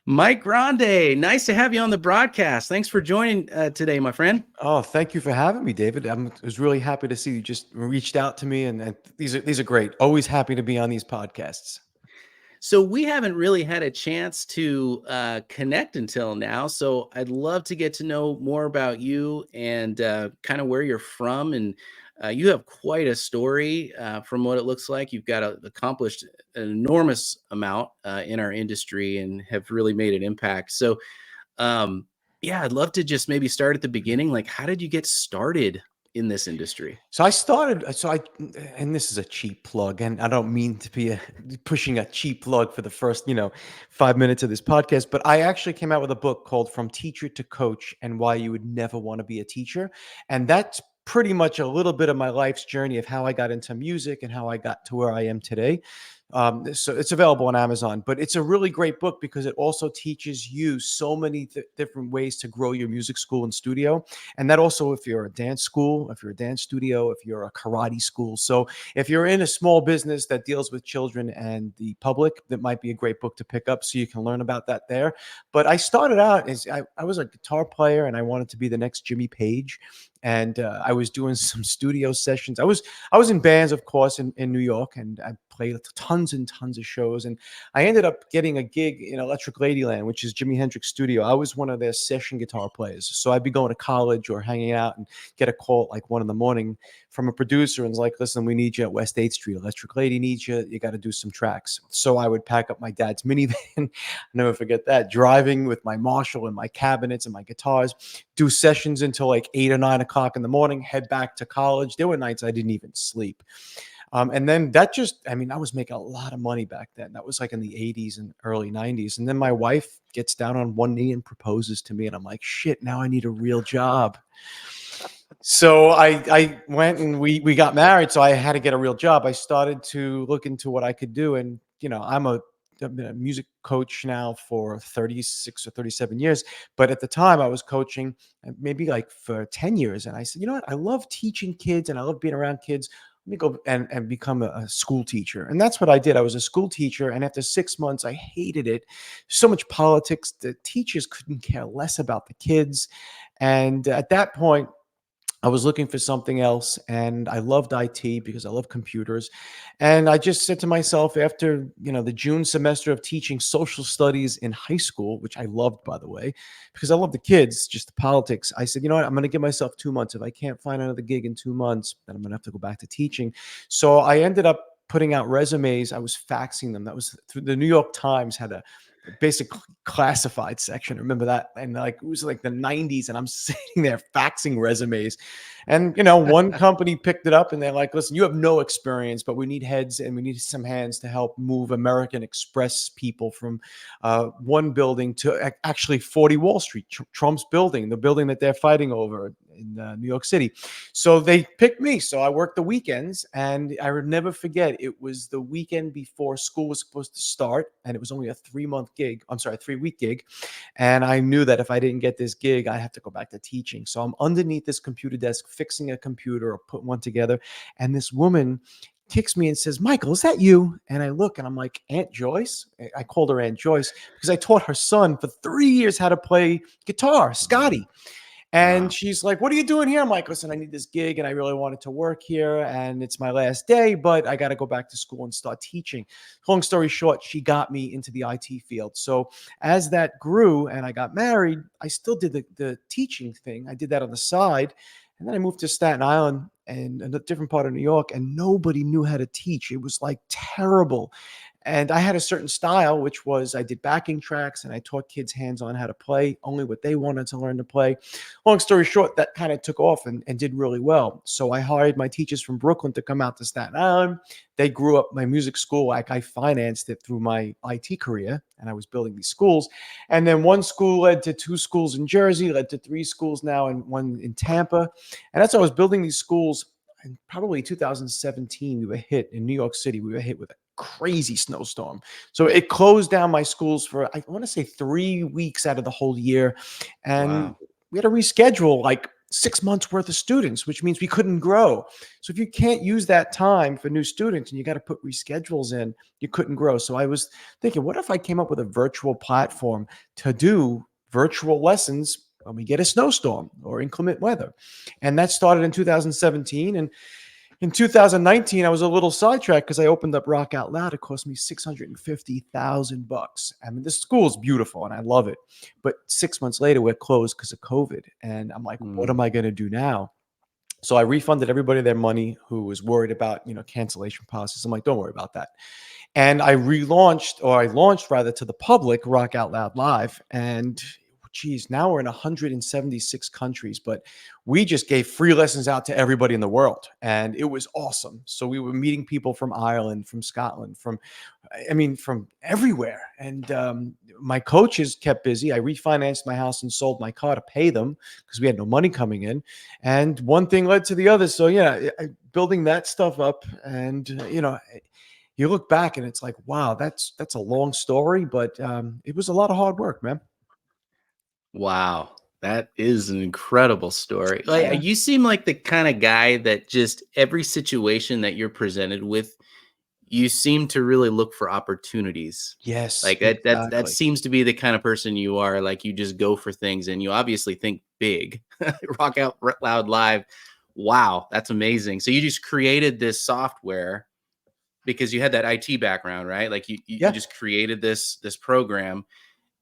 Mike Grande, nice to have you on the broadcast. Thanks for joining today, my friend. Oh, thank you for having me, David. I was really happy to see you just reached out to me, and these are great. Always happy to be on these podcasts. So, we haven't really had a chance to connect until now. So, I'd love to get to know more about you and kind of where you're from. And you have quite a story from what it looks like. You've got accomplished an enormous amount in our industry and have really made an impact. So, um, yeah, I'd love to just maybe start at the beginning. Like, how did you get started in this industry? So I started. And this is a cheap plug, and I don't mean to be pushing a cheap plug for the first, 5 minutes of this podcast, but I actually came out with a book called "From Teacher to Coach: and Why You Would Never Want to Be a Teacher," and that's pretty much a little bit of my life's journey of how I got into music and how I got to where I am today. So it's available on Amazon, but it's a really great book because it also teaches you so many different ways to grow your music school and studio. And that also, if you're a dance school, if you're a dance studio, if you're a karate school. So if you're in a small business that deals with children and the public, that might be a great book to pick up so you can learn about that there. But I started out as I was a guitar player and I wanted to be the next Jimmy Page. And I was doing some studio sessions. I was in bands, of course, in New York, and I played tons and tons of shows. And I ended up getting a gig in Electric Ladyland, which is Jimi Hendrix studio. I was one of their session guitar players. So I'd be going to college or hanging out and get a call at like 1 in the morning from a producer and it's like, listen, we need you at West 8th Street. Electric Lady needs you. You got to do some tracks. So I would pack up my dad's minivan. I'll never forget that. Driving with my Marshall and my cabinets and my guitars, do sessions until like 8 or 9 o'clock in the morning, head back to college. There were nights I didn't even sleep. And then that just, I mean, I was making a lot of money back then. That was like in the 80s and early 90s. And then my wife gets down on one knee and proposes to me. And I'm like, shit, now I need a real job. So I went and we got married. So I had to get a real job. I started to look into what I could do. And, I've been a music coach now for 36 or 37 years. But at the time I was coaching maybe like for 10 years. And I said, you know what? I love teaching kids and I love being around kids. Let me go and become a school teacher. And that's what I did. I was a school teacher. And after 6 months, I hated it. So much politics. The teachers couldn't care less about the kids. And at that point, I was looking for something else and I loved IT because I love computers. And I just said to myself after, the June semester of teaching social studies in high school, which I loved, by the way, because I love the kids, just the politics. I said, you know what, I'm going to give myself 2 months. If I can't find another gig in 2 months, then I'm going to have to go back to teaching. So I ended up putting out resumes. I was faxing them. That was through the New York Times had a basic classified section. Remember that? And like it was like the 90s, and I'm sitting there faxing resumes. And one company picked it up and they're like, listen, you have no experience, but we need heads and we need some hands to help move American Express people from one building to actually 40 Wall Street, Trump's building, the building that they're fighting over in New York City. So they picked me. So I worked the weekends, and I would never forget. It was the weekend before school was supposed to start, and it was only a 3 month gig. I'm sorry, 3 week gig. And I knew that if I didn't get this gig, I have to go back to teaching. So I'm underneath this computer desk, fixing a computer or putting one together. And this woman kicks me and says, Michael, is that you? And I look and I'm like, Aunt Joyce? I called her Aunt Joyce because I taught her son for 3 years how to play guitar, Mhm. Scotty. And Wow. she's like, what are you doing here? I'm like, listen, I need this gig and I really wanted to work here. And it's my last day, but I got to go back to school and start teaching. Long story short, she got me into the IT field. So as that grew and I got married, I still did the teaching thing. I did that on the side. And then I moved to Staten Island and a different part of New York, and nobody knew how to teach. It was like terrible. And I had a certain style, which was I did backing tracks and I taught kids hands on how to play, only what they wanted to learn to play. Long story short, that kind of took off and did really well. So I hired my teachers from Brooklyn to come out to Staten Island. They grew up my music school. Like I financed it through my IT career and I was building these schools. And then one school led to two schools in Jersey, led to three schools now, and one in Tampa. And that's how I was building these schools. And probably 2017, we were hit in New York City. We were hit with a crazy snowstorm. So it closed down my schools for, I want to say, 3 weeks out of the whole year. And Wow. we had to reschedule like 6 months worth of students, which means we couldn't grow. So if you can't use that time for new students and you got to put reschedules in, you couldn't grow. So I was thinking, what if I came up with a virtual platform to do virtual lessons when we get a snowstorm or inclement weather? And that started in 2017. And in 2019, I was a little sidetracked because I opened up Rock Out Loud. It cost me $650,000. I mean, this school is beautiful and I love it. But 6 months later, we're closed because of COVID. And I'm like, what Mm. am I going to do now? So I refunded everybody their money who was worried about, cancellation policies. I'm like, don't worry about that. And I launched rather to the public Rock Out Loud Live. And geez, now we're in 176 countries, but we just gave free lessons out to everybody in the world. And it was awesome. So we were meeting people from Ireland, from Scotland, from everywhere. And my coaches kept busy. I refinanced my house and sold my car to pay them because we had no money coming in. And one thing led to the other. So yeah, building that stuff up, and you look back and it's like, wow, that's a long story, but it was a lot of hard work, man. Wow. That is an incredible story. Like, Yeah. you seem like the kind of guy that just every situation that you're presented with, you seem to really look for opportunities. Yes, Like that exactly. seems to be the kind of person you are. Like, you just go for things and you obviously think big. Rock out loud live. Wow, that's amazing. So you just created this software because you had that IT background, right? Like you Yeah. just created this program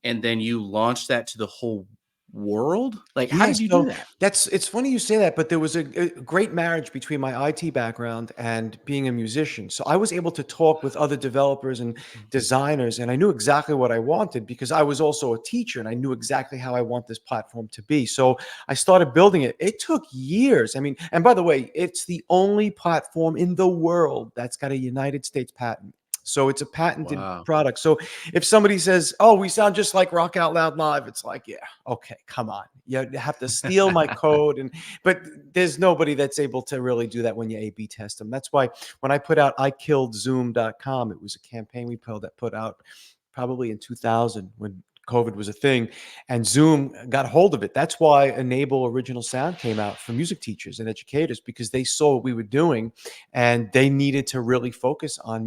and then you launched that to the whole world? Like, how Yeah, did you do so that? it's funny you say that, but there was a great marriage between my IT background and being a musician. So I was able to talk with other developers and designers, and I knew exactly what I wanted because I was also a teacher and I knew exactly how I want this platform to be. So I started building it. It took years. I mean, and by the way, it's the only platform in the world that's got a United States patent. So it's a patented Wow. product. So if somebody says, "Oh, we sound just like Rock Out Loud Live," it's like, yeah, okay, come on. You have to steal my code, but there's nobody that's able to really do that when you A/B test them. That's why when I put out ikilledzoom.com, it was a campaign we put out probably in 2000 when COVID was a thing, and Zoom got hold of it. That's why Enable Original Sound came out for music teachers and educators, because they saw what we were doing and they needed to really focus on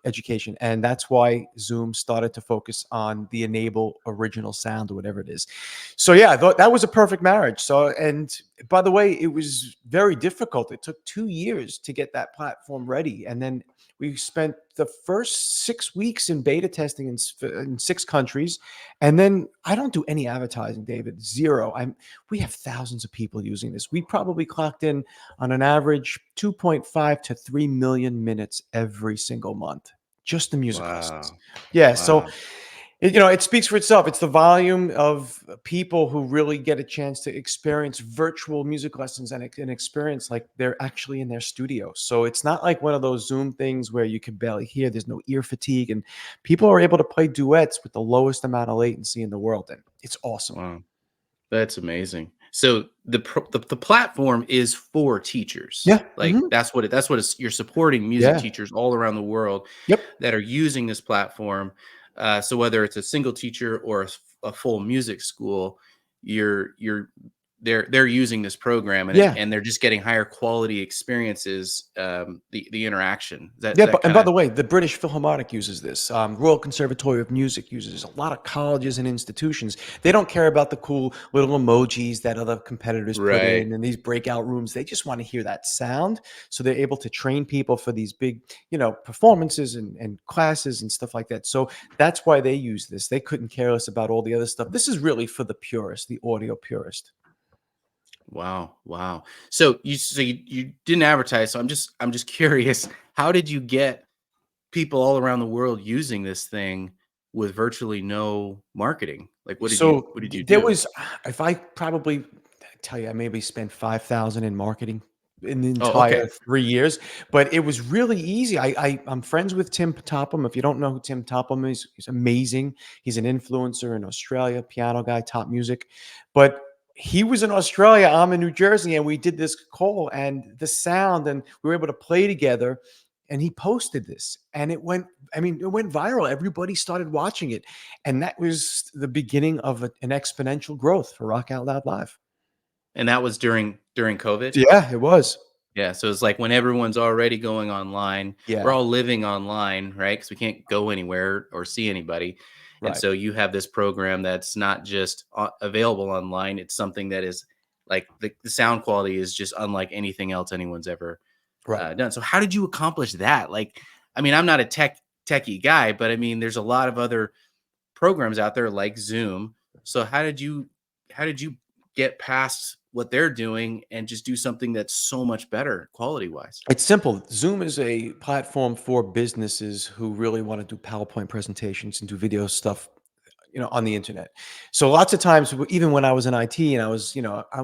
education. And that's why Zoom started to focus on the Enable Original Sound or whatever it is. So yeah, I thought that was a perfect marriage. So, and by the way, it was very difficult. It took 2 years to get that platform ready. And then we spent the first 6 weeks in beta testing in 6 countries. And then I don't do any advertising, David, zero. We have thousands of people using this. We probably clocked in on an average 2.5 to 3 million minutes every single month, just the music lessons. Wow. Yeah. So Wow. it speaks for itself. It's the volume of people who really get a chance to experience virtual music lessons and an experience like they're actually in their studio. So it's not like one of those Zoom things where you can barely hear, there's no ear fatigue, and people are able to play duets with the lowest amount of latency in the world. And it's awesome. Wow. That's amazing. So the platform is for teachers. Yeah. Like, that's what it's, you're supporting music Yeah. teachers all around the world Yep. that are using this platform. So whether it's a single teacher or a full music school, you're they're using this program, and Yeah. they're just getting higher quality experiences. The interaction, is Yeah, that and kind by of the way, the British Philharmonic uses this. Royal Conservatory of Music uses this. A lot of colleges and institutions. They don't care about the cool little emojis that other competitors put right? in and these breakout rooms. They just want to hear that sound, so they're able to train people for these big, performances and classes and stuff like that. So that's why they use this. They couldn't care less about all the other stuff. This is really for the purist, the audio purist. Wow, wow. So you didn't advertise, so I'm just curious, how did you get people all around the world using this thing with virtually no marketing? Like, So what did you there do? was, if I probably tell you, I maybe spent 5,000 in marketing in the Oh, entire okay. 3 years, but it was really easy. I'm friends with Tim Topham. If you don't know who Tim Topham is, he's amazing. He's an influencer in Australia, piano guy, top music. But he was in Australia, I'm in New Jersey, and we did this call and the sound, and we were able to play together. And he posted this, and it went viral. Everybody started watching it. And that was the beginning of an exponential growth for Rock Out Loud Live. And that was during COVID? Yeah, it was. Yeah, so it's like when everyone's already going online, we're Yeah, all living online, right? Because we can't go anywhere or see anybody. And right, so you have this program that's not just available online, it's something that is like the sound quality is just unlike anything else anyone's ever right. done. So how did you accomplish that? Like, I mean, I'm not a techie guy, but I mean, there's a lot of other programs out there like Zoom. So how did you get past what they're doing and just do something that's so much better quality wise? It's simple. Zoom is a platform for businesses who really want to do PowerPoint presentations and do video stuff, on the internet. So lots of times, even when I was in IT and I was,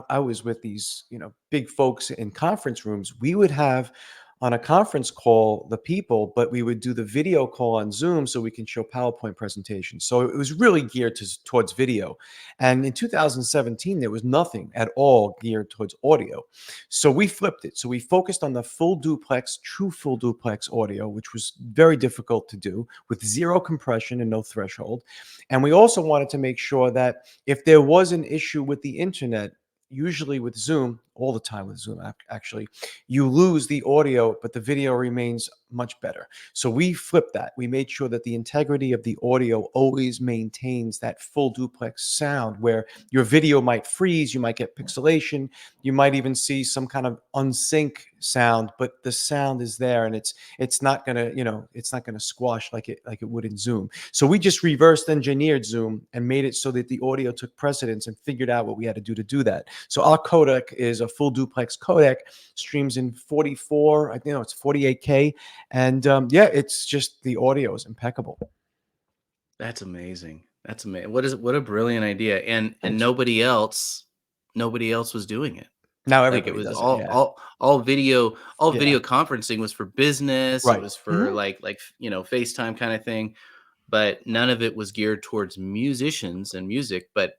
I was with these, big folks in conference rooms, we would have on a conference call the people, but we would do the video call on Zoom so we can show PowerPoint presentations. So it was really geared towards video. And in 2017, there was nothing at all geared towards audio. So we flipped it. So we focused on the full duplex, true full duplex audio, which was very difficult to do with zero compression and no threshold. And we also wanted to make sure that if there was an issue with the internet, usually with Zoom, all the time with Zoom, actually, you lose the audio, but the video remains much better. So we flipped that. We made sure that the integrity of the audio always maintains that full duplex sound where your video might freeze, you might get pixelation, you might even see some kind of unsync sound, but the sound is there and it's not gonna, it's not gonna squash like it would in Zoom. So we just reversed engineered Zoom and made it so that the audio took precedence and figured out what we had to do that. So our codec is a full duplex codec, streams in 44, I think it's 48K. And yeah, it's just the audio is impeccable. That's amazing. That's amazing. What a brilliant idea. And Thanks. nobody else was doing it. Now Like it everybody was does it. all Yeah. all all Yeah. video conferencing was for business. It Right. was for Mhm. FaceTime kind of thing, but none of it was geared towards musicians and music. But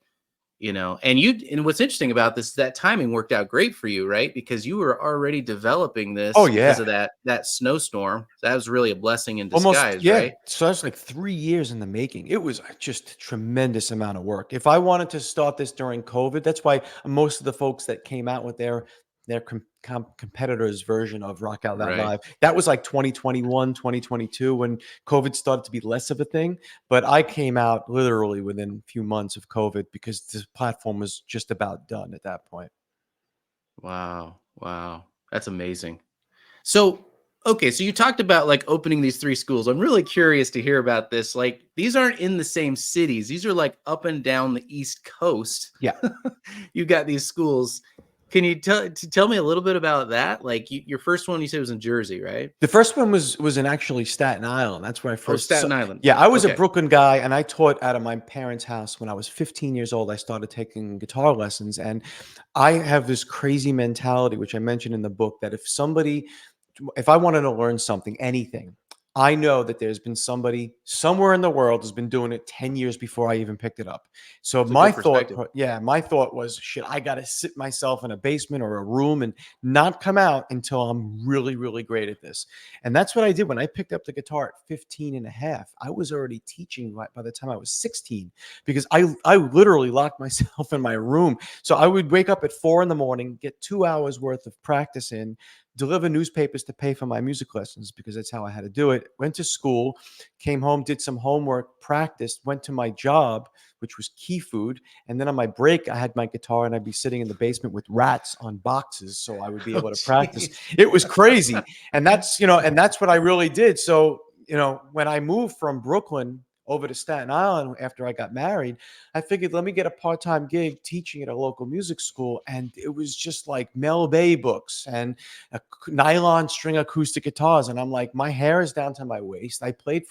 and what's interesting about this is that timing worked out great for you, right? Because you were already developing Oh this because yeah. of that snowstorm. That was really a blessing in Almost, disguise, yeah. right? So that's like 3 years in the making. It was just a tremendous amount of work. If I wanted to start this during COVID, that's why most of the folks that came out with their competitors version of Rock Out Loud Right. Live, that was like 2021, 2022 when COVID started to be less of a thing. But I came out literally within a few months of COVID because the platform was just about done at that point. Wow. Wow. That's amazing. So, okay, so you talked about like opening these three schools. I'm really curious to hear about this. Like, these aren't in the same cities. These are like up and down the East Coast. Yeah. You got these schools. Can you tell me a little bit about that? Like, your first one you said was in Jersey, right? The first one was in actually Staten Island. That's where I Oh, first Staten Island. yeah, I was a Okay. Brooklyn guy and I taught out of my parents' house when I was 15 years old. I started taking guitar lessons and I have this crazy mentality which I mentioned in the book that if I wanted to learn something, anything, I know that there's been somebody somewhere in the world has been doing it 10 years before I even picked it up. So It's a good perspective. my thought was, shit, I got to sit myself in a basement or a room and not come out until I'm really, really great at this. And that's what I did when I picked up the guitar at 15 and a half. I was already teaching by the time I was 16 because I literally locked myself in my room. So I would wake up at 4 in the morning, get 2 hours worth of practice in, deliver newspapers to pay for my music lessons because that's how I had to do it. Went to school, came home, did some homework, practiced, went to my job, which was Key Food. And then on my break, I had my guitar and I'd be sitting in the basement with rats on boxes so I would be Oh, able to practice. jeez. It was crazy. And that's what I really did. So, when I moved from Brooklyn over to Staten Island after I got married, I figured let me get a part-time gig teaching at a local music school. And it was just like Mel Bay books and nylon string acoustic guitars. And I'm like, my hair is down to my waist. I played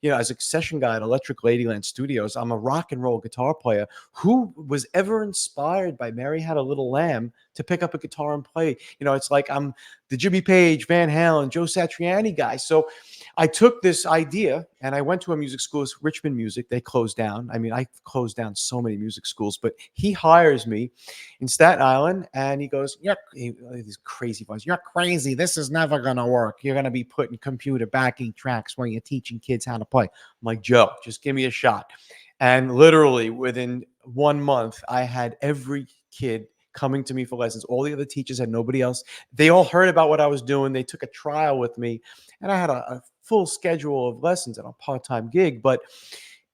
as a session guy at Electric Ladyland Studios. I'm a rock and roll guitar player. Who was ever inspired by Mary Had a Little Lamb to pick up a guitar and play? It's like I'm the Jimmy Page, Van Halen, Joe Satriani guy. So I took this idea and I went to a music school, it's Richmond Music. They closed down. I mean, I closed down so many music schools, but he hires me in Staten Island and he goes, these crazy voice, you're crazy. This is never going to work. You're going to be putting computer backing tracks when you're teaching kids how to play. I'm like, Joe, just give me a shot. And literally within 1 month, I had every kid coming to me for lessons. All the other teachers had nobody else. They all heard about what I was doing. They took a trial with me, and I had a full schedule of lessons and a part-time gig, but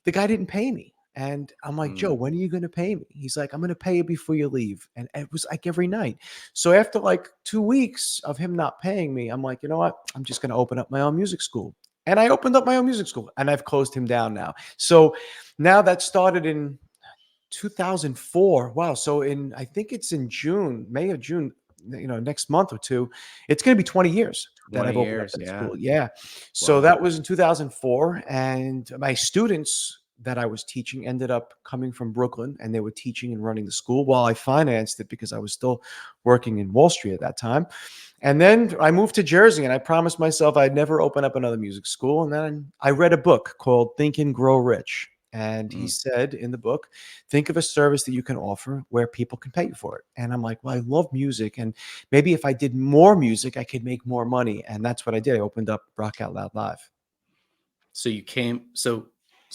the guy didn't pay me. And I'm like, Joe, Mm. when are you going to pay me? He's like, I'm going to pay you before you leave. And it was like every night. So after like 2 weeks of him not paying me, I'm like, you know what? I'm just going to open up my own music school. And I opened up my own music school, and I've closed him down now. So now that started in 2004. Wow. So I think it's in June, May or June, next month or two, it's going to be 20 years that 20 I've opened up years. that Yeah. school. Yeah. So Wow. that was in 2004. And my students that I was teaching ended up coming from Brooklyn, and they were teaching and running the school while I financed it because I was still working in Wall Street at that time. And then I moved to Jersey, and I promised myself I'd never open up another music school. And then I read a book called Think and Grow Rich. And he Mm. said in the book, think of a service that you can offer where people can pay you for it. And I'm like, well, I love music. And maybe if I did more music, I could make more money. And that's what I did. I opened up Rock Out Loud Live So you came, so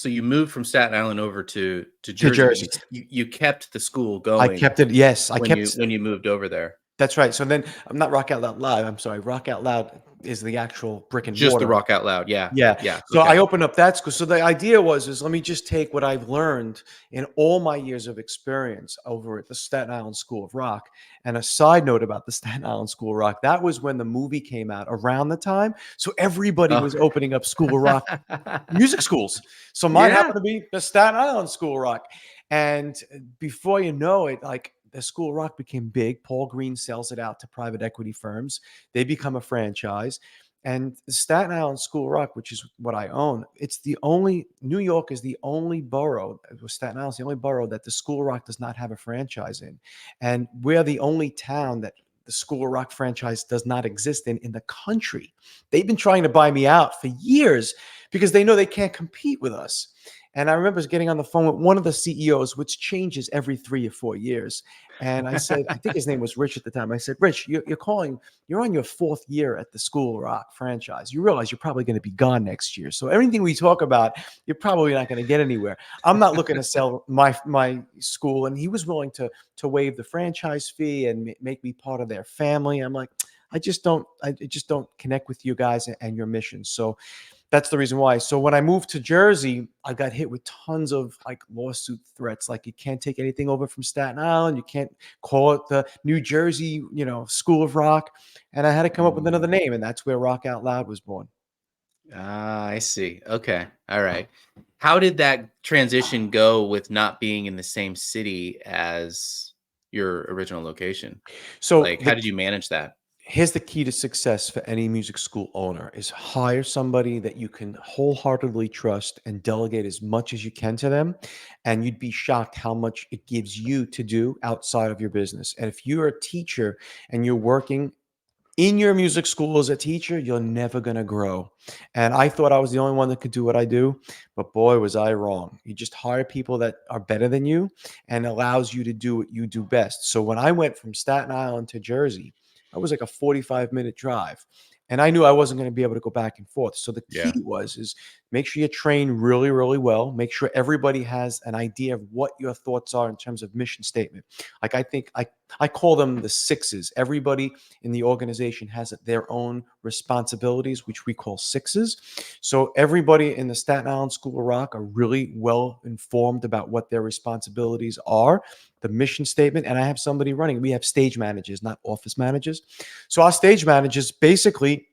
you moved from Staten Island over to to Jersey, but Jersey. you kept the school I going kept it. Yes, I when kept. you moved over there. That's right. So then I'm not Rock Out Loud Live. I'm sorry. Rock Out Loud is the actual brick and Just the mortar. Rock Out Loud. Yeah. Yeah. Yeah. So I Okay. opened up that school. So the idea is let me just take what I've learned in all my years of experience over at the Staten Island School of Rock. And a side note about the Staten Island School of Rock, that was when the movie came out around the time. So everybody Oh. was opening up School of Rock music schools. So mine Yeah. happened to be the Staten Island School of Rock. And before you know it, like the School of Rock became big. Paul Green sells it out to private equity firms. They become a franchise. And the Staten Island School of Rock, which is what I own, it's the only, New York is the only borough, Staten Island is the only borough that the School of Rock does not have a franchise in. And we're the only town that the School of Rock franchise does not exist in the country. They've been trying to buy me out for years because they know they can't compete with us. And I remember getting on the phone with one of the CEOs, which changes every 3 or 4 years. And I said, I think his name was Rich at the time. I said, Rich, you're on your fourth year at the School of Rock franchise. You realize you're probably going to be gone next year. So everything we talk about, you're probably not going to get anywhere. I'm not looking to sell my school. And he was willing to waive the franchise fee and make me part of their family. I'm like, I just don't connect with you guys and your mission. So that's the reason why. So when I moved to Jersey, I got hit with tons of like lawsuit threats. Like you can't take anything over from Staten Island. You can't call it the New Jersey, School of Rock. And I had to come up with another Mm. name, and that's where Rock Out Loud was born. Ah, I see. Okay. All right. How did that transition go with not being in the same city as your original location? So Like, how did you manage that? here's the key to success for any music school owner is hire somebody that you can wholeheartedly trust and delegate as much as you can to them, and you'd be shocked how much it gives you to do outside of your business. And if you're a teacher and you're working in your music school as a teacher, you're never going to grow. And I thought I was the only one that could do what I do, but boy, was I wrong. You just hire people that are better than you and allows you to do what you do best. So when I went from Staten Island to Jersey, I was like a 45-minute drive. And I knew I wasn't going to be able to go back and forth. So the key Yeah. is make sure you train really, really well. Make sure everybody has an idea of what your thoughts are in terms of mission statement. Like I think I call them the sixes. Everybody in the organization has their own responsibilities, which we call sixes. So everybody in the Staten Island School of Rock are really well informed about what their responsibilities are, the mission statement. And I have somebody running. We have stage managers, not office managers. So our stage managers basically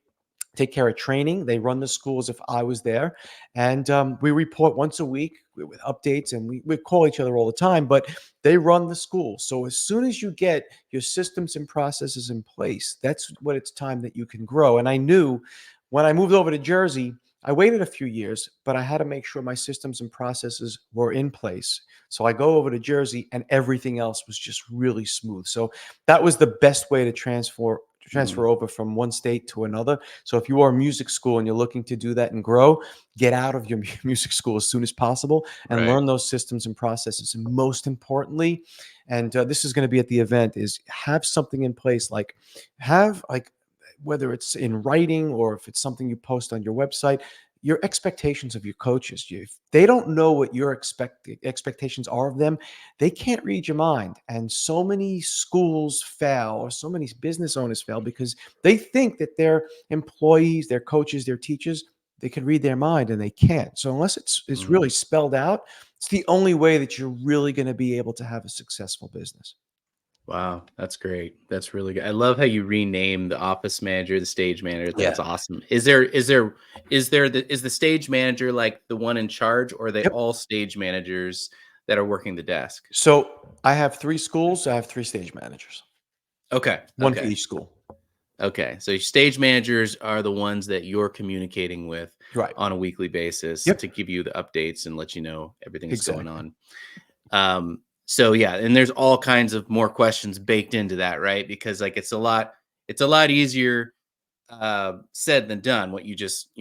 take care of training. They run the school as if I was there. And we report once a week with updates, and we call each other all the time, but they run the school. So as soon as you get your systems and processes in place, that's what it's time that you can grow. And I knew when I moved over to Jersey, I waited a few years, but I had to make sure my systems and processes were in place. So I go over to Jersey and everything else was just really smooth. So that was the best way to transfer Mm. over from one state to another. So if you are a music school and you're looking to do that and grow, get out of your music school as soon as possible and Right. learn those systems and processes. And most importantly, and this is going to be at the event, is have something in place. Have whether it's in writing or if it's something you post on your website, your expectations of your coaches. If they don't know what your expectations are of them, they can't read your mind. And so many schools fail, or so many business owners fail, because they think that their employees, their coaches, their teachers, they can read their mind, and they can't. So unless it's Mm. really spelled out, it's the only way that you're really going to be able to have a successful business. Wow, that's great. That's really good. I love how you rename the office manager, the stage manager. Yeah. That's awesome. Is the stage manager like the one in charge, or are they Yep. all stage managers that are working the desk? So I have 3 schools. I have 3 stage managers, Okay. one for Okay. each school. Okay. So your stage managers are the ones that you're communicating with Right. on a weekly basis to Yep. give you the updates and let you know everything that's going Exactly. on. So yeah, and there's all kinds of more questions baked into that, right? Because like it's a lot easier said than done, what you just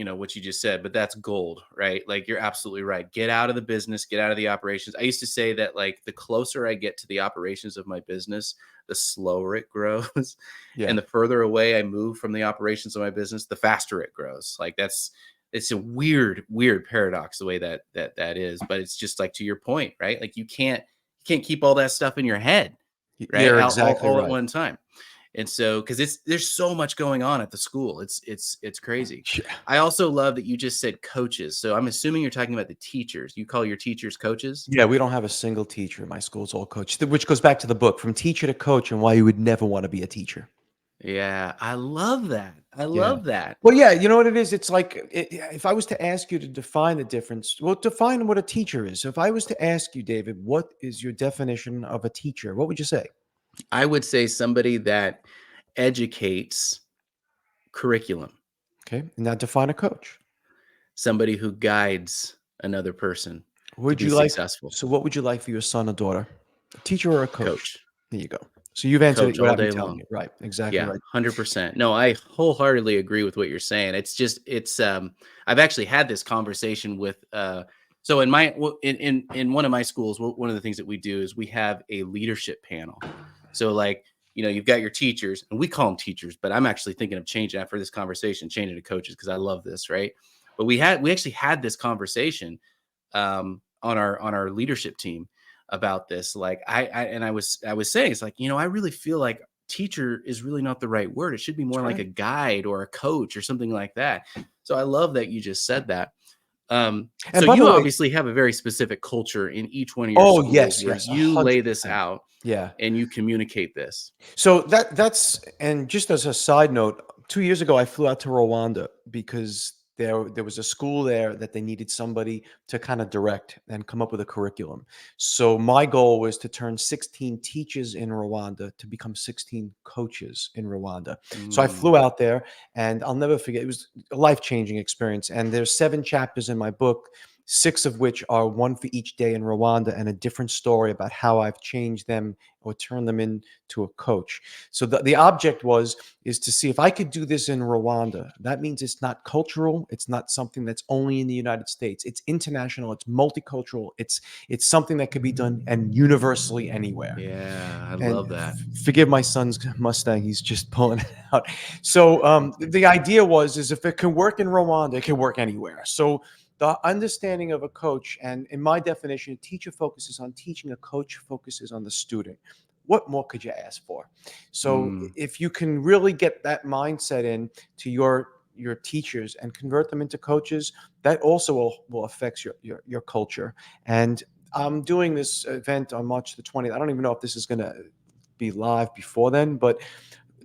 said, but that's gold, right? Like you're absolutely right. Get out of the business, get out of the operations. I used to say that like the closer I get to the operations of my business, the slower it grows. Yeah. And the further away I move from the operations of my business, the faster it grows. Like it's a weird paradox the way that is, but it's just like to your point, right? Like you can't keep all that stuff in your head, right? You're All, exactly all at right. one time. And so, because there's so much going on at the school, it's crazy. Yeah. I also love that you just said coaches. So I'm assuming you're talking about the teachers. You call your teachers coaches? Yeah, we don't have a single teacher in my school. It's all coach, which goes back to the book, From Teacher to Coach, and why you would never want to be a teacher. Yeah, I love that. I Yeah. love that. Well, yeah, you know what it is? It's like, if I was to ask you to define the difference, well, define what a teacher is. So if I was to ask you, David, what is your definition of a teacher? What would you say? I would say somebody that educates curriculum, Okay. And now define a coach. somebody who guides another person to Would be you like, successful. so what would you like for your son or daughter? A teacher or a coach? Coach, There you go. So you've answered it coach all without me day telling long. you. Right. Exactly Yeah, right. 100%. No, I wholeheartedly agree with what you're saying. I've actually had this conversation with so in one of my schools, one of the things that we do is we have a leadership panel. So like, you've got your teachers, and we call them teachers, but I'm actually thinking of changing after this conversation, changing to coaches because I love this, right? But we actually had this conversation on our leadership team about this. Like I was saying, it's like, I really feel like teacher is really not the right word. It should be more That's like right. a guide or a coach or something like that. So I love that you just said that. And So by the you way, obviously have a very specific culture in each one of your oh, schools yes, where yes, you lay this 100%. out Yeah. and you communicate this. So that's, and just as a side note, 2 years ago I flew out to Rwanda because there was a school there that they needed somebody to kind of direct and come up with a curriculum. So my goal was to turn 16 teachers in Rwanda to become 16 coaches in Rwanda. So I flew Mm, out there, and I'll never forget. It was a life-changing experience. And there's 7 chapters in my book, 6 of which are one for each day in Rwanda, and a different story about how I've changed them or turned them into a coach. So the object is to see if I could do this in Rwanda. That means it's not cultural. It's not something that's only in the United States. It's international. It's multicultural. It's something that could be done and universally anywhere. yeah, I And love that. forgive my son's Mustang; he's just pulling it out. So the idea is if it can work in Rwanda, it can work anywhere. So the understanding of a coach, and in my definition, a teacher focuses on teaching, a coach focuses on the student. What more could you ask for? So Mm, if you can really get that mindset in to your teachers and convert them into coaches, that also will affect your culture. And I'm doing this event on March the 20th. I don't even know if this is going to be live before then, but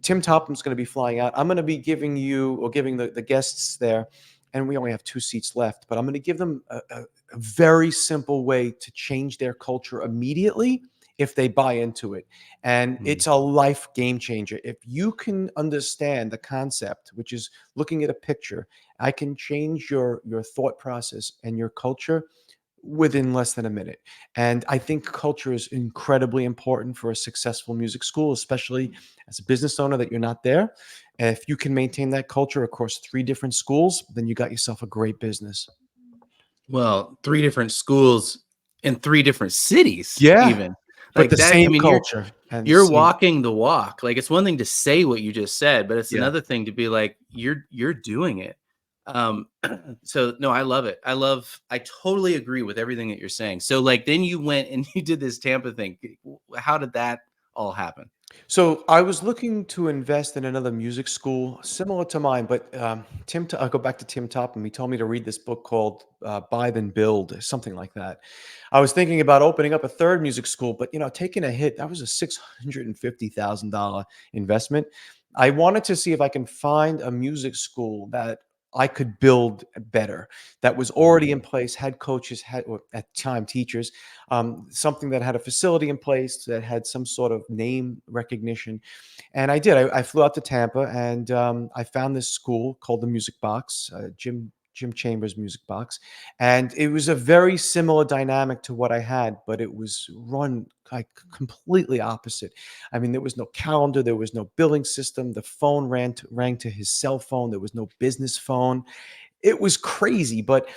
Tim Topham's going to be flying out. I'm going to be giving the guests there, and we only have 2 seats left, but I'm going to give them a very simple way to change their culture immediately if they buy into it. And mm. it's a life game changer. If you can understand the concept, which is looking at a picture, I can change your thought process and your culture within less than a minute. And I think culture is incredibly important for a successful music school, especially as a business owner that you're not there. And if you can maintain that culture across 3 different schools, then you got yourself a great business. Well, 3 different schools in 3 different cities Yeah, even. but Like the that, I same mean, you're culture and the you're same. walking the walk. Like, it's one thing to say what you just said, but it's Yeah. another thing to be like, you're doing it. Um, so no, I love it. I totally agree with everything that you're saying. So like then you went and you did this Tampa thing. How did that all happen? So I was looking to invest in another music school similar to mine, but I'll go back to Tim Topham. He told me to read this book called "Buy Then Build," something like that. I was thinking about opening up a third music school, but taking a hit, that was a $650,000 investment. I wanted to see if I can find a music school that I could build better, that was already in Mm, place, had coaches, had or at the time teachers, something that had a facility in place that had some sort of name recognition. And I did. I flew out to Tampa and I found this school called the Music Box, Jim Chambers Music Box, and it was a very similar dynamic to what I had, but it was run like completely opposite. I mean, there was no calendar, there was no billing system. The phone rang to his cell phone. There was no business phone. It was crazy, but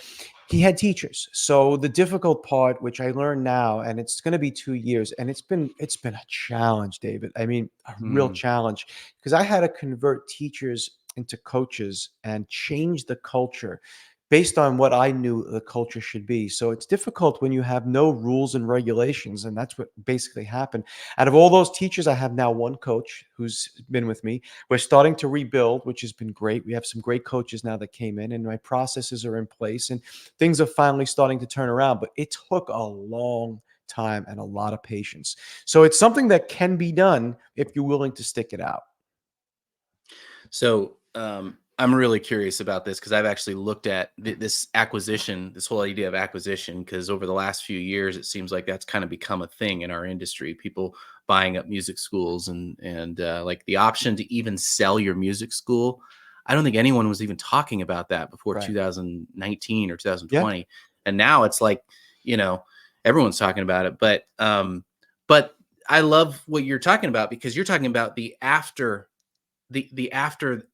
he had teachers. So the difficult part, which I learned now, and it's going to be 2 years, and it's been a challenge, David. I mean, a real mm. challenge because I had to convert teachers into coaches and change the culture based on what I knew the culture should be. So it's difficult when you have no rules and regulations, and that's what basically happened. Out of all those teachers, I have now one coach who's been with me. We're starting to rebuild, which has been great. We have some great coaches now that came in, and my processes are in place, and things are finally starting to turn around. But it took a long time and a lot of patience. So it's something that can be done if you're willing to stick it out. So I'm really curious about this because I've actually looked at this acquisition, this whole idea of acquisition, because over the last few years, it seems like that's kind of become a thing in our industry. People buying up music schools and like the option to even sell your music school. I don't think anyone was even talking about that before Right. 2019 or Yeah. 2020, and now it's like you know everyone's talking about it. But I love what you're talking about because you're talking about the after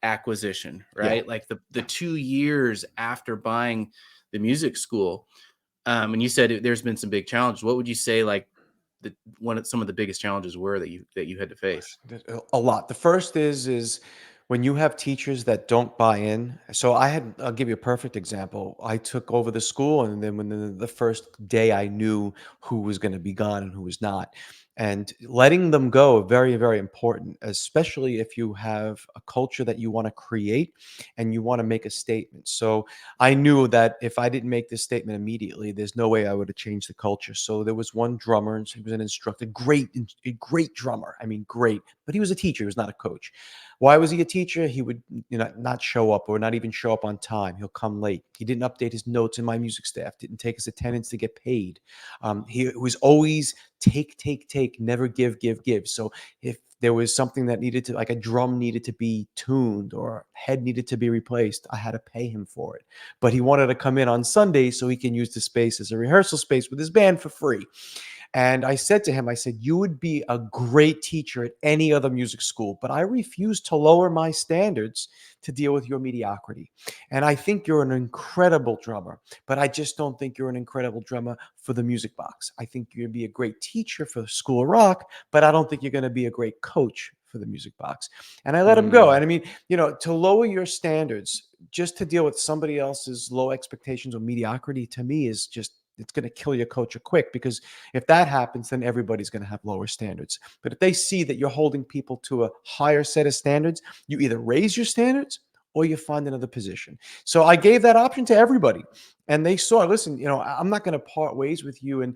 acquisition, Yeah. right? Like the 2 years after buying the music school. And you said there's been some big challenges. What would you say like the one of some of the biggest challenges were that you had to face? There's a lot. The first is when you have teachers that don't buy in. So I'll give you a perfect example. I took over the school, and then when the first day I knew who was going to be gone and who was not. And letting them go, very, very important, especially if you have a culture that you want to create and you want to make a statement. So I knew that if I didn't make this statement immediately, there's no way I would have changed the culture. So there was one drummer, and he was an instructor, a great drummer. I mean, great, but he was a teacher. He was not a coach. Why was he a teacher? He would, not show up or not even show up on time. He'll come late. He didn't update his notes in my music staff. Didn't take his attendance to get paid. He was always take, take, take, never give, give, give. So if there was something that needed to, like a drum needed to be tuned or head needed to be replaced, I had to pay him for it. But he wanted to come in on Sunday so he can use the space as a rehearsal space with his band for free. And I said to him, I said, you would be a great teacher at any other music school, but I refuse to lower my standards to deal with your mediocrity. And I think you're an incredible drummer, but I just don't think you're an incredible drummer for the music box. I think you'd be a great teacher for the School of Rock, but I don't think you're going to be a great coach for the music box. And I let him go. Mm, And I mean, to lower your standards just to deal with somebody else's low expectations or mediocrity to me is just, it's going to kill your culture quick, because if that happens, then everybody's going to have lower standards. But if they see that you're holding people to a higher set of standards, you either raise your standards or you find another position. So I gave that option to everybody, and they saw, listen, I'm not going to part ways with you and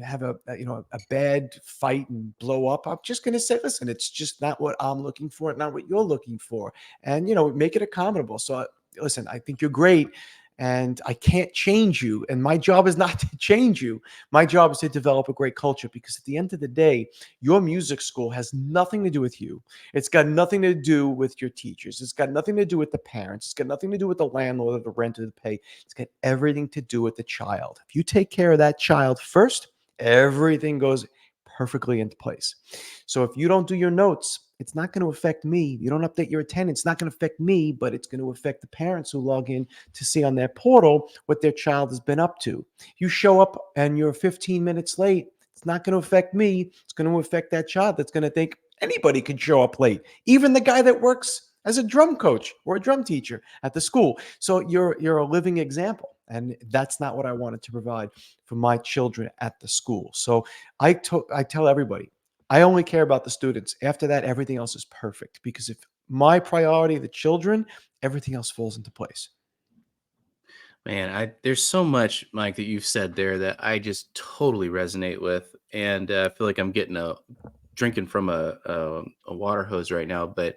have a bad fight and blow up. I'm just going to say, listen, it's just not what I'm looking for, not what you're looking for, and make it accommodable. So listen, I think you're great, and I can't change you. And my job is not to change you. My job is to develop a great culture, because at the end of the day, your music school has nothing to do with you. It's got nothing to do with your teachers. It's got nothing to do with the parents. It's got nothing to do with the landlord or the rent or the pay. It's got everything to do with the child. If you take care of that child first, everything goes perfectly into place. So if you don't do your notes, it's not going to affect me. You don't update your attendance, it's not going to affect me, but it's going to affect the parents who log in to see on their portal what their child has been up to. You show up and you're 15 minutes late, it's not going to affect me. It's going to affect that child that's going to think anybody could show up late, even the guy that works as a drum coach or a drum teacher at the school. So you're a living example. And that's not what I wanted to provide for my children at the school. So I tell everybody, I only care about the students. After that, everything else is perfect because if my priority, the children, everything else falls into place. Man, there's so much, Mike, that you've said there that I just totally resonate with, and I feel like I'm getting a drinking from a water hose right now. But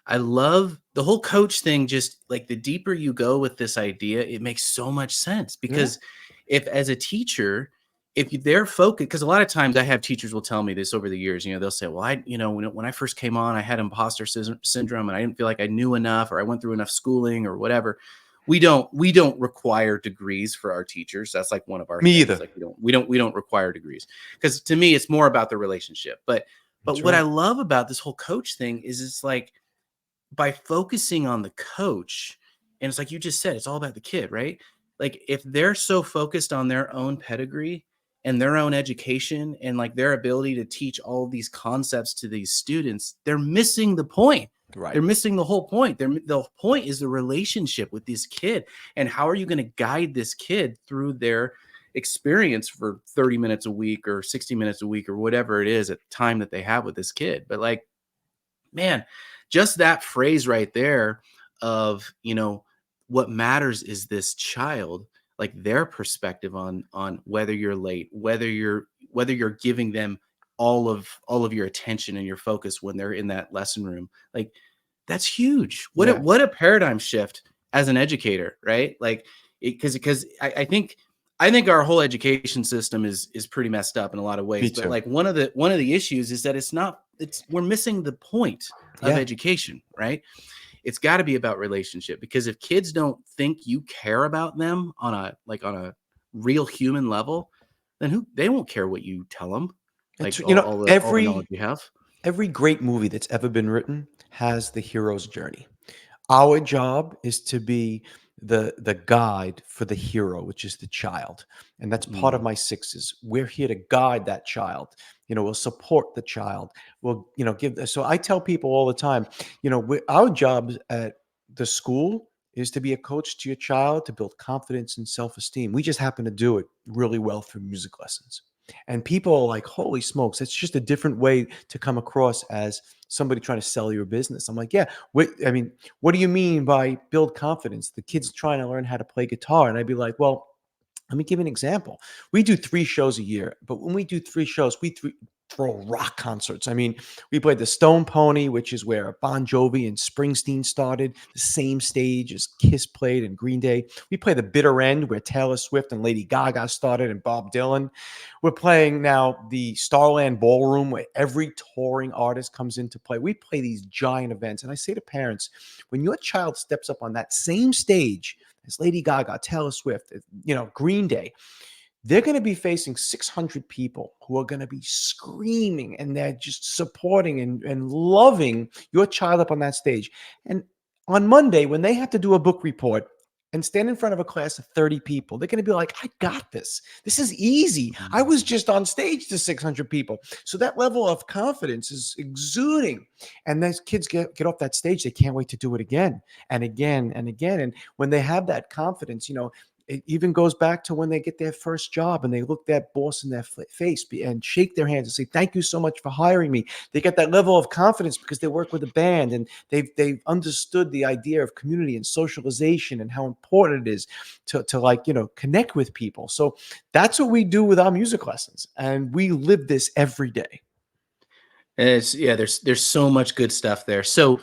I love the whole coach thing. Just like the deeper you go with this idea, it makes so much sense Yeah. because if, as a teacher, they're focused, because a lot of times I have teachers will tell me this over the years. They'll say, "Well, when I first came on, I had imposter syndrome, and I didn't feel like I knew enough, or I went through enough schooling, or whatever." We don't require degrees for our teachers. That's like one of our Me things. either. Like we don't require degrees, because to me it's more about the relationship. But That's what I right. love about this whole coach thing is it's like, by focusing on the coach, and it's like you just said, it's all about the kid, right? Like if they're so focused on their own pedigree and their own education and like their ability to teach all of these concepts to these students, they're missing the point. Right. They're missing the whole point. The point is the relationship with this kid, and how are you going to guide this kid through their experience for 30 minutes a week or 60 minutes a week or whatever it is at the time that they have with this kid. But like, man, just that phrase right there of, what matters is this child, like their perspective on whether you're late, whether you're giving them all of your attention and your focus when they're in that lesson room. Like, that's huge. Yeah. What a paradigm shift as an educator, right? Like, because I think our whole education system is pretty messed up in a lot of Me ways. But too. like one of the issues is that we're missing the point of Yeah. education, right? It's got to be about relationship, because if kids don't think you care about them on a real human level, then who they won't care what you tell them, It's like all the knowledge you have. every great movie that's ever been written has the hero's journey. Our job is to be the guide for the hero, which is the child. And that's part of Mm. my sixes. We're here to guide that child. We'll support the child. We'll, give so I tell people all the time, our job at the school is to be a coach to your child to build confidence and self-esteem. We just happen to do it really well through music lessons. And people are like, holy smokes, it's just a different way to come across as somebody trying to sell your business. I'm like, yeah, I mean, what do you mean by build confidence? The kid's trying to learn how to play guitar. And I'd be like, well, let me give you an example. We do 3 shows a year, but when we do 3 shows, throw rock concerts. I mean, we played the Stone Pony, which is where Bon Jovi and Springsteen started, the same stage as Kiss played and Green Day. We play the Bitter End, where Taylor Swift and Lady Gaga started and Bob Dylan. We're playing now the Starland Ballroom, where every touring artist comes into play. We play these giant events. And I say to parents, when your child steps up on that same stage as Lady Gaga, Taylor Swift, Green Day, they're going to be facing 600 people who are going to be screaming, and they're just supporting and loving your child up on that stage. And on Monday, when they have to do a book report and stand in front of a class of 30 people, they're going to be like, I got this. This is easy. I was Mm. just on stage to 600 people. So that level of confidence is exuding. And those kids get off that stage, they can't wait to do it again and again and again. And when they have that confidence, it even goes back to when they get their first job and they look that boss in their face and shake their hands and say, thank you so much for hiring me. They get that level of confidence because they work with a band and they've understood the idea of community and socialization and how important it is to like, connect with people. So that's what we do with our music lessons. And we live this every day. And there's so much good stuff there. So,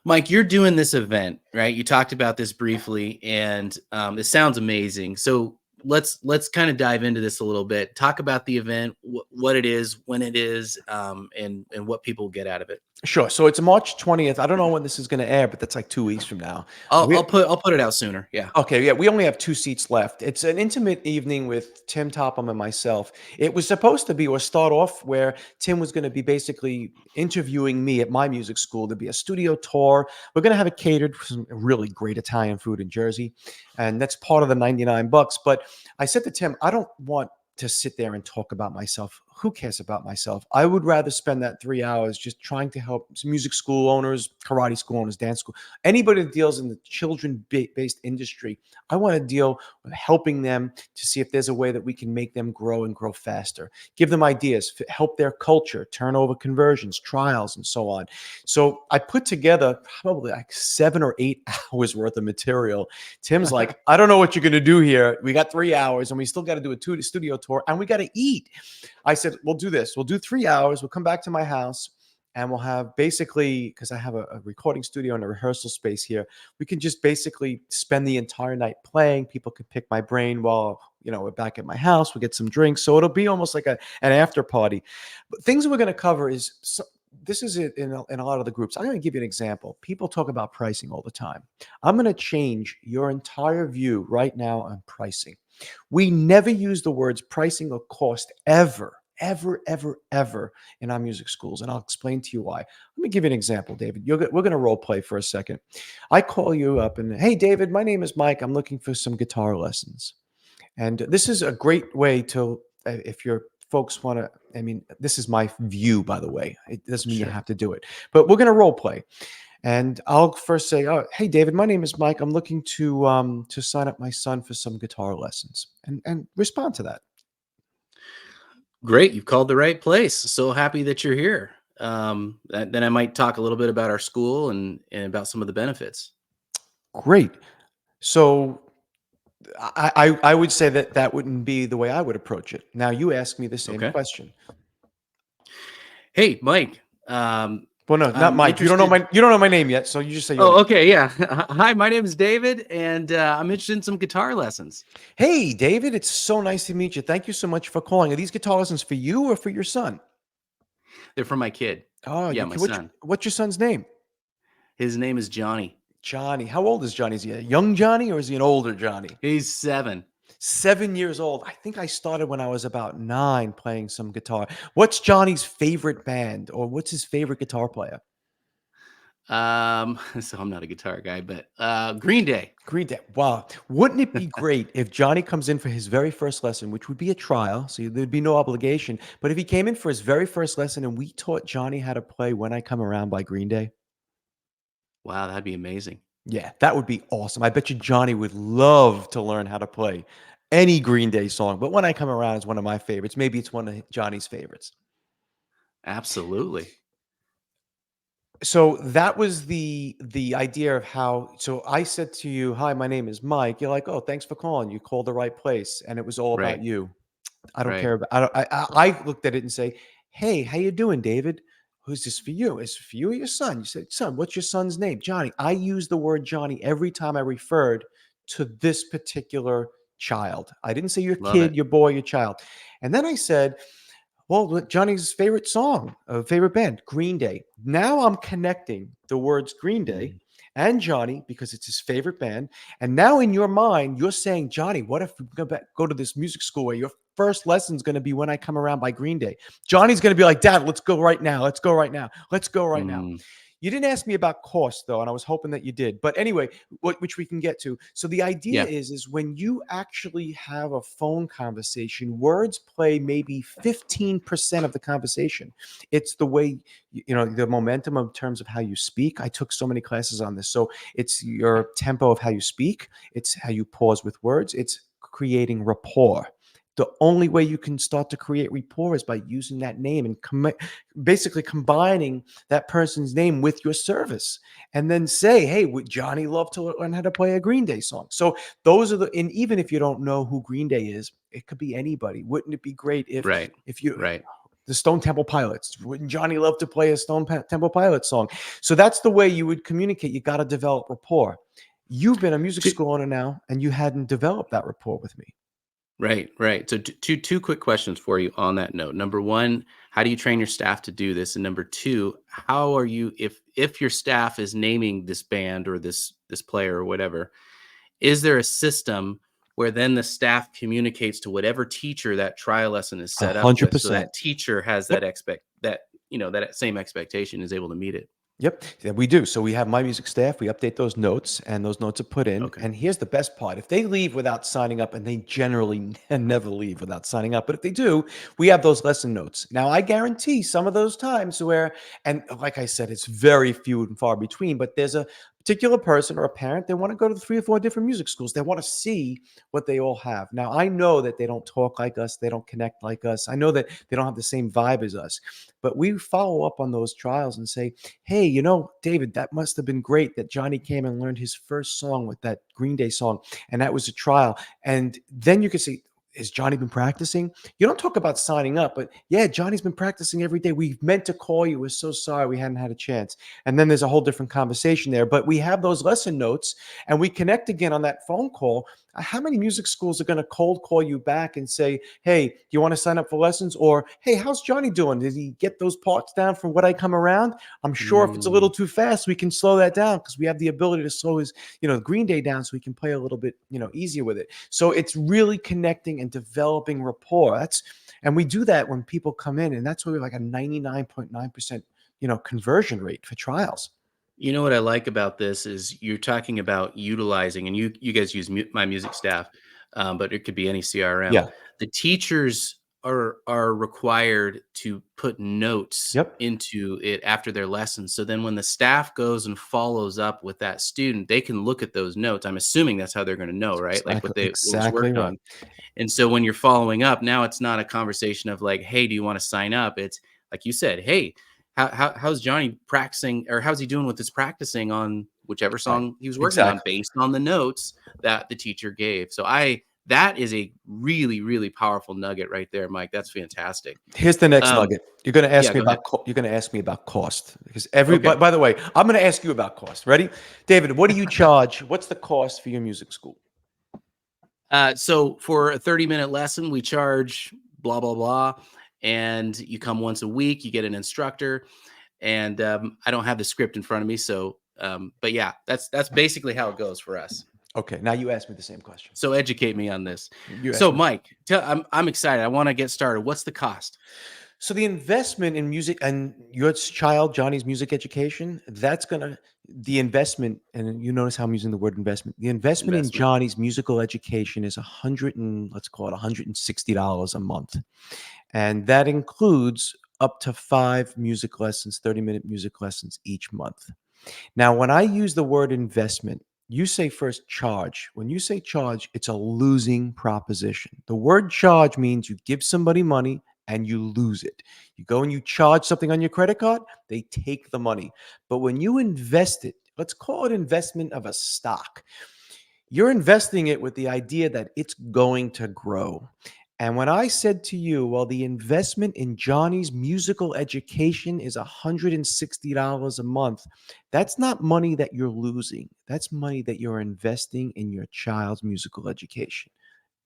Mike, you're doing this event, right? You talked about this briefly, and it sounds amazing. So let's kind of dive into this a little bit. Talk about the event, what it is, when it is, and what people get out of it. Sure. So it's March 20th. I don't know when this is going to air, but that's like 2 weeks from now. I'll We I'll put I'll put it out sooner. Yeah. Okay, yeah, we only have 2 seats left. It's an intimate evening with Tim Topham and myself. It was supposed to be or start off where Tim was gonna be basically interviewing me at my music school. There'd be a studio tour. We're gonna have it catered for some really great Italian food in Jersey, and that's part of the 99 bucks. But I said to Tim, I don't want to sit there and talk about myself. who cares about myself? I would rather spend that 3 hours just trying to help music school owners, karate school owners, dance school, anybody that deals in the children based industry. I want to deal with helping them to see if there's a way that we can make them grow and grow faster, give them ideas, help their culture, turnover conversions, trials, and so on. So I put together probably like 7 or 8 hours worth of material. Tim's like, I don't know what you're going to do here. We got 3 hours and we still got to do a studio tour and we got to eat. I said, we'll do this. We'll do 3 hours. We'll come back to my house and we'll have basically, because I have a recording studio and a rehearsal space here, we can just basically spend the entire night playing. People could pick my brain while, we're back at my house. We'll get some drinks. So it'll be almost like an after party. But things we're going to cover is, this is it in a lot of the groups. I'm going to give you an example. People talk about pricing all the time. I'm going to change your entire view right now on pricing. We never use the words pricing or cost ever, ever, ever, ever in our music schools. And I'll explain to you why. Let me give you an example, David. We're going to role play for a second. I call you up and, hey, David, my name is Mike. I'm looking for some guitar lessons. And this is a great way to, if your folks want to, I mean, this is my view, by the way. It doesn't mean you Sure. have to do it, but we're going to role play. And I'll first say, "Oh, hey, David, my name is Mike. I'm looking to sign up my son for some guitar lessons," and respond to that. Great. You've called the right place. So happy that you're here. Then I might talk a little bit about our school and about some of the benefits. Great. So I would say that that wouldn't be the way I would approach it. Now you ask me the same Okay. question. Hey, Mike. Um, Well, no, not I'm Mike. interested. You don't know my name yet, so you just say your Oh, name. okay. Yeah. Hi, my name is David, and I'm interested in some guitar lessons. Hey, David, it's so nice to meet you. Thank you so much for calling. Are these guitar lessons for you or for your son? They're for my kid. Oh, Yeah, you my can, son. what's your son's name? His name is Johnny. Johnny. How old is Johnny? Is he a young Johnny or is he an older Johnny? He's 7. 7 years old. I think I started when I was about 9 playing some guitar. What's Johnny's favorite band or what's his favorite guitar player? So I'm not a guitar guy, but Green Day. Green Day. Wow. Wouldn't it be great if Johnny comes in for his very first lesson, which would be a trial, so there'd be no obligation. But if he came in for his very first lesson and we taught Johnny how to play When I Come Around by Green Day? Wow, that'd be amazing. Yeah, that would be awesome. I bet you Johnny would love to learn how to play any Green Day song. But When I Come Around is one of my favorites. Maybe it's one of Johnny's favorites. Absolutely. So that was the idea of how. So I said to you, hi, my name is Mike. You're like, oh, thanks for calling. You called the right place, and it was all about Right. you. I don't Right. care about. I don't. I looked at it and say, hey, how you doing, David? Who's this for you? Is it for you or your son? You said, son. What's your son's name? Johnny. I use the word Johnny every time I referred to this particular child. I didn't say your Love kid, it. your boy, your child. And then I said, well, Johnny's favorite song, favorite band, Green Day. Now I'm connecting the words Green Day Mm, and Johnny because it's his favorite band. And now in your mind, you're saying, Johnny, what if we go to this music school where your first lesson is going to be When I Come Around by Green Day? Johnny's going to be like, Dad, let's go right now. Let's go right now. Let's go right now. mm, You didn't ask me about cost though, and I was hoping that you did. But anyway, which we can get to. So the idea yeah. is when you actually have a phone conversation, words play maybe 15% of the conversation. It's the way the momentum in terms of how you speak. I took so many classes on this. So it's your tempo of how you speak, it's how you pause with words, it's creating rapport. The only way you can start to create rapport is by using that name and basically combining that person's name with your service, and then say, hey, would Johnny love to learn how to play a Green Day song? So those are and even if you don't know who Green Day is, it could be anybody. Wouldn't it be great Right. if you Right. the Stone Temple Pilots, wouldn't Johnny love to play a Temple Pilots song? So that's the way you would communicate. You got to develop rapport. You've been a music Two, school owner now and you hadn't developed that rapport with me. right. Right. So two quick questions for you on that note. Number one, how do you train your staff to do this? And number two, how are you if your staff is naming this band or this player or whatever? Is there a system where then the staff communicates to whatever teacher that trial lesson is A set up hundred with, so percent. that teacher has Yep. that that same expectation is able to meet it? Yep, yeah, we do. So we have my music staff. We update those notes, and those notes are put in. Okay. And here's the best part: if they leave without signing up, and they generally never leave without signing up, but if they do, we have those lesson notes. Now, I guarantee some of those times where, and like I said, it's very few and far between. But there's a particular person or a parent, they want to go to 3 or 4 different music schools. They want to see what they all have. Now, I know that they don't talk like us, they don't connect like us. I know that they don't have the same vibe as us, but we follow up on those trials and say, hey, David, that must have been great that Johnny came and learned his first song with that Green Day song, and that was a trial. And then you can say, has Johnny been practicing? You don't talk about signing up, but yeah, Johnny's been practicing every day. We meant to call you. We're so sorry we hadn't had a chance. And then there's a whole different conversation there. But we have those lesson notes and we connect again on that phone call. How many music schools are going to cold call you back and say, hey, do you want to sign up for lessons? Or, hey, how's Johnny doing? Did he get those parts down from what I come around? I'm sure if it's a Mm. little too fast, we can slow that down because we have the ability to slow his, Green Day down so we can play a little bit, easier with it. So it's really connecting and developing rapport. And we do that when people come in, and that's where we're like a 99.9%, conversion rate for trials. You know what I like about this is you're talking about utilizing, and you guys use my music staff, but it could be any CRM. Yeah. The teachers are required to put notes Yep. into it after their lessons. So then when the staff goes and follows up with that student, they can look at those notes. I'm assuming that's how they're going to know, right? Like Exactly. what was Exactly worked right. on. And so when you're following up, now it's not a conversation of like, "Hey, do you want to sign up?" It's like you said, "Hey, how's Johnny practicing, or how's he doing with his practicing on whichever Right. song he was working on Exactly. based on the notes that the teacher gave." So that is a really, really powerful nugget right there, Mike. That's fantastic. Here's the next Um, nugget. You're going to ask yeah, me go ahead. about you're going to ask me about cost because Okay. by the way, I'm going to ask you about cost. Ready? David, what do you charge? What's the cost for your music school? So for a 30-minute lesson, we charge blah blah blah, and you come once a week. You get an instructor, and I don't have the script in front of me, so but yeah, that's basically how it goes for us. Okay, now you ask me the same question. So educate me on this. You ask So me. Mike, I'm excited. I want to get started. What's the cost? So the investment in music and your child Johnny's music education, that's going to the investment, and you notice how I'm using the word investment. The investment in Investment. Johnny's musical education is 100 and let's call it $160 a month. And that includes up to 5 music lessons, 30-minute music lessons each month. Now, when I use the word investment, you say first charge. When you say charge, it's a losing proposition. The word charge means you give somebody money and you lose it. You go and you charge something on your credit card, they take the money. But when you invest it, let's call it investment of a stock. You're investing it with the idea that it's going to grow. And when I said to you, well, the investment in Johnny's musical education is $160 a month, that's not money that you're losing. That's money that you're investing in your child's musical education.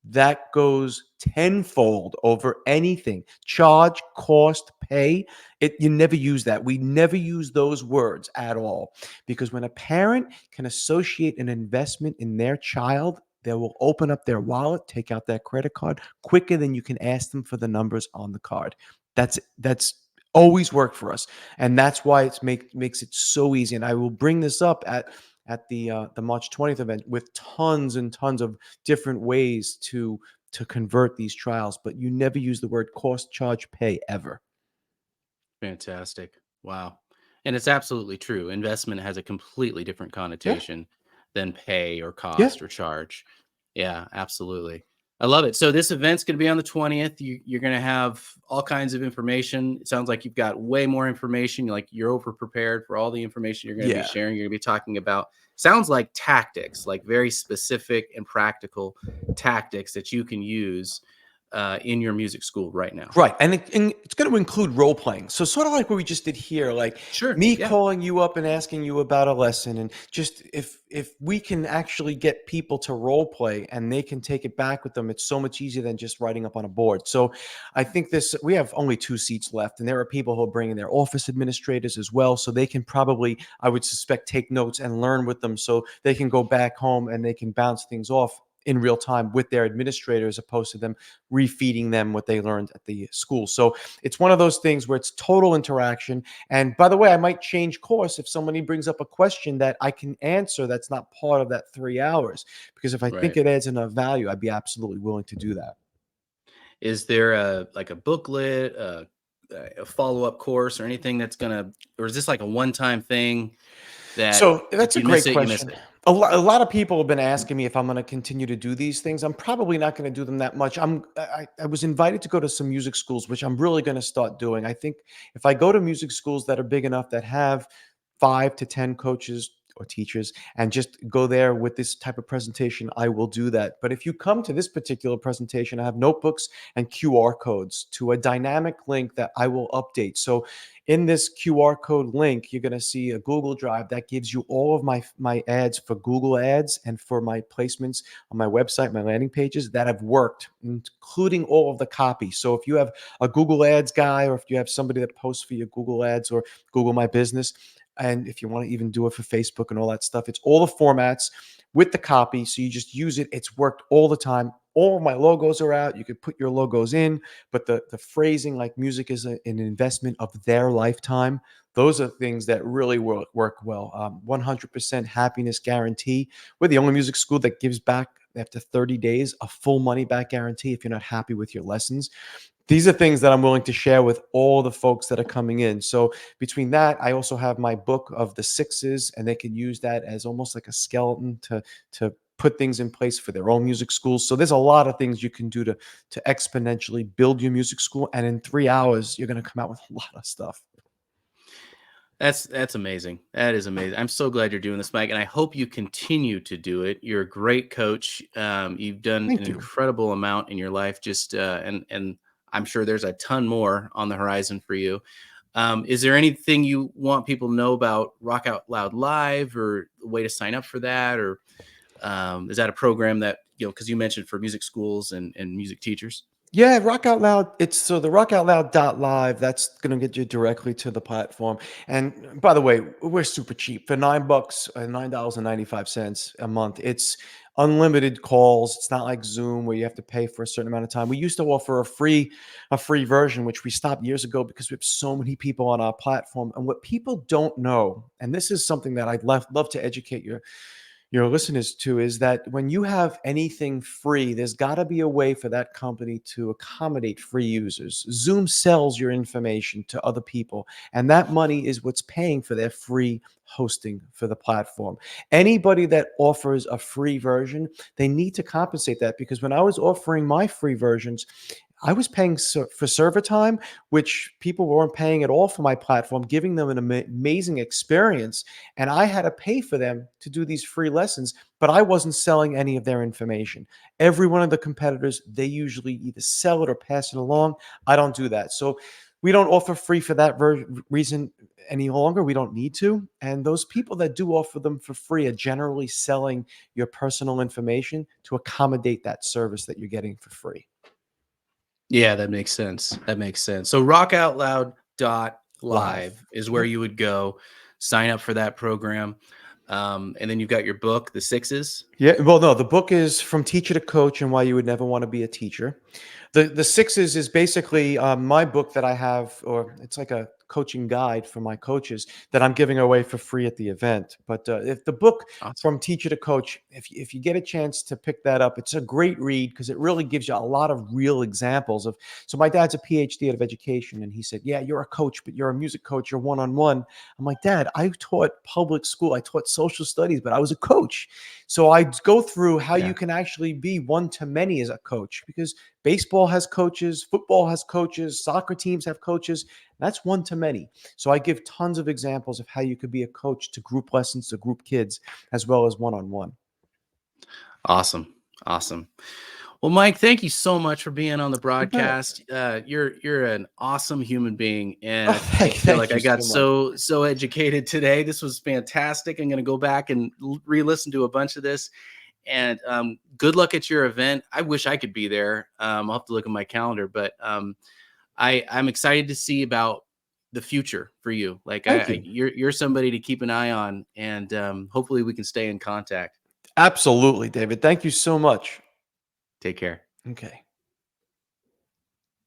That goes tenfold over anything. Charge, cost, pay. You never use that. We never use those words at all. Because when a parent can associate an investment in their child, they will open up their wallet, take out that credit card quicker than you can ask them for the numbers on the card. That's always worked for us. And that's why makes it so easy. And I will bring this up at the March 20th event with tons and tons of different ways to convert these trials, but you never use the word cost, charge, pay ever. Fantastic. Wow. And it's absolutely true. Investment has a completely different Yeah, connotation than pay or yeah, cost or charge. Yeah, absolutely. I love it. So this event's going to be on the 20th. You're going to have all kinds of information. It sounds like you've got way more information. Like you're over prepared for all the information you're going to be yeah. sharing. You're going to be talking about sounds like tactics, like very specific and practical tactics that you can use in your music school right now. Right, and it's going to include role playing. So sort of like what we just did here, like Sure. me Yeah. calling you up and asking you about a lesson, and just if we can actually get people to role play and they can take it back with them, it's so much easier than just writing up on a board. So I think we have only 2 seats left, and there are people who are bringing their office administrators as well, so they can probably, I would suspect, take notes and learn with them, so they can go back home and they can bounce things off in real time with their administrator, as opposed to them refeeding them what they learned at the school. So it's one of those things where it's total interaction. And by the way, I might change course if somebody brings up a question that I can answer that's not part of that 3 hours. Because if I think Right. it adds enough value, I'd be absolutely willing to do that. Is there a booklet, a follow-up course or anything that's gonna, or is this like a one-time thing that So if that's a you miss great it, you miss question. it? A lot of people have been asking me if I'm going to continue to do these things. I'm probably not going to do them that much. I was invited to go to some music schools, which I'm really going to start doing. I think if I go to music schools that are big enough that have 5 to 10 coaches or teachers and just go there with this type of presentation, I will do that. But if you come to this particular presentation, I have notebooks and QR codes to a dynamic link that I will update. So in this QR code link, you're going to see a Google Drive that gives you all of my ads for Google Ads and for my placements on my website, my landing pages that have worked, including all of the copy. So if you have a Google Ads guy, or if you have somebody that posts for your Google Ads or Google My Business, and if you want to even do it for Facebook and all that stuff, it's all the formats with the copy. So you just use it. It's worked all the time. All of my logos are out. You could put your logos in, but the phrasing, like music is an investment of their lifetime. Those are things that really work well. 100% happiness guarantee. We're the only music school that gives back after 30 days a full money back guarantee if you're not happy with your lessons. These are things that I'm willing to share with all the folks that are coming in. So between that, I also have my book of the sixes, and they can use that as almost like a skeleton to put things in place for their own music schools. So there's a lot of things you can do to exponentially build your music school, and in 3 hours, you're going to come out with a lot of stuff. That's amazing. That is amazing. I'm so glad you're doing this, Mike, and I hope you continue to do it. You're a great coach. You've done an Thank you. incredible amount in your life. Just and I'm sure there's a ton more on the horizon for you. Is there anything you want people to know about Rock Out Loud Live, or a way to sign up for that, or is that a program that, because you mentioned for music schools and music teachers? Yeah, Rock Out Loud. It's so the Rock Out Loud .live. That's going to get you directly to the platform. And by the way, we're super cheap for $9, $9.95 a month. It's unlimited calls. It's not like Zoom where you have to pay for a certain amount of time. We used to offer a free version, which we stopped years ago because we have so many people on our platform. And what people don't know, and this is something that I'd love to educate your listeners to, is that when you have anything free, there's got to be a way for that company to accommodate free users. Zoom sells your information to other people, and that money is what's paying for their free hosting for the platform. Anybody that offers a free version, they need to compensate that, because when I was offering my free versions, I was paying for server time, which people weren't paying at all for my platform, giving them an amazing experience. And I had to pay for them to do these free lessons, but I wasn't selling any of their information. Every one of the competitors, they usually either sell it or pass it along. I don't do that. So we don't offer free for that reason any longer. We don't need to. And those people that do offer them for free are generally selling your personal information to accommodate that service that you're getting for free. Yeah, that makes sense. That makes sense. So rockoutloud.live Live. is where Yep. you would go, sign up for that program. And then you've got your book, The Sixes. Yeah, well, no, the book is From Teacher to Coach and Why You Would Never Want to Be a Teacher. The sixes is basically my book that I have, or it's like a coaching guide for my coaches that I'm giving away for free at the event. But if the book Awesome. From Teacher to Coach, if you get a chance to pick that up, it's a great read because it really gives you a lot of real examples of. So my dad's a PhD out of education, and he said, "Yeah, you're a coach, but you're a music coach. You're one on one." I'm like, "Dad, I taught public school. I taught social studies, but I was a coach." So I go through how Yeah. you can actually be one to many as a coach, because baseball has coaches, football has coaches, soccer teams have coaches. That's one to many. So I give tons of examples of how you could be a coach to group lessons, to group kids, as well as one on one. Awesome. Awesome. Well, Mike, thank you so much for being on the You bet. broadcast. You're an awesome human being, and Oh, I feel thank like you I got so much. so educated today. This was fantastic. I'm going to go back and re-listen to a bunch of this. And good luck at your event. I wish I could be there. I'll have to look at my calendar, but I'm excited to see about the future for you. Like Thank you. you're somebody to keep an eye on, and hopefully we can stay in contact. Absolutely, David. Thank you so much. Take care. Okay.